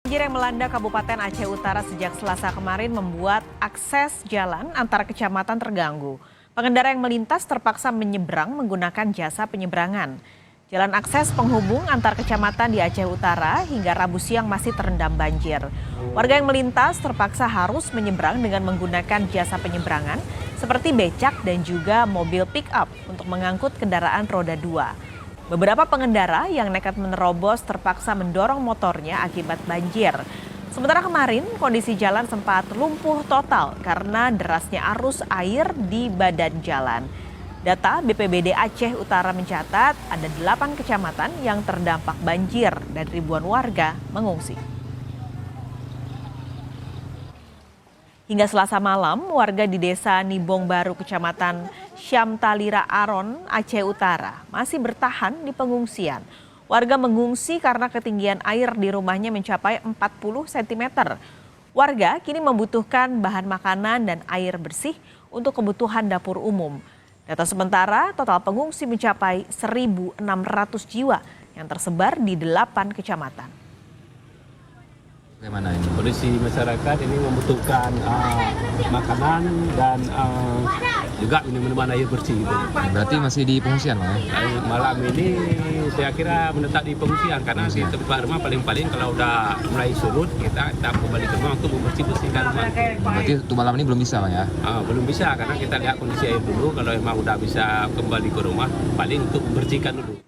Banjir yang melanda Kabupaten Aceh Utara sejak Selasa kemarin membuat akses jalan antar kecamatan terganggu. Pengendara yang melintas terpaksa menyeberang menggunakan jasa penyeberangan. Jalan akses penghubung antar kecamatan di Aceh Utara hingga Rabu siang masih terendam banjir. Warga yang melintas terpaksa harus menyeberang dengan menggunakan jasa penyeberangan seperti becak dan juga mobil pick-up untuk mengangkut kendaraan roda 2. Beberapa pengendara yang nekat menerobos terpaksa mendorong motornya akibat banjir. Sementara kemarin kondisi jalan sempat lumpuh total karena derasnya arus air di badan jalan. Data BPBD Aceh Utara mencatat ada 8 kecamatan yang terdampak banjir dan ribuan warga mengungsi. Hingga Selasa malam, warga di desa Nibong Baru, Kecamatan Syamtalira Aron, Aceh Utara masih bertahan di pengungsian. Warga mengungsi karena ketinggian air di rumahnya mencapai 40 cm. Warga kini membutuhkan bahan makanan dan air bersih untuk kebutuhan dapur umum. Data sementara, total pengungsi mencapai 1.600 jiwa yang tersebar di 8 kecamatan. Bagaimana ini? Kondisi masyarakat ini membutuhkan makanan dan juga minuman air bersih. Gitu. Berarti masih di pengungsian Pak? Malam ini saya kira menetap di pengungsian karena di tempat rumah paling-paling kalau udah mulai surut kita kembali ke rumah untuk membersih-bersihkan rumah. Berarti untuk malam ini belum bisa Pak ya? Belum bisa karena kita lihat kondisi air dulu. Kalau memang udah bisa kembali ke rumah paling untuk membersihkan dulu.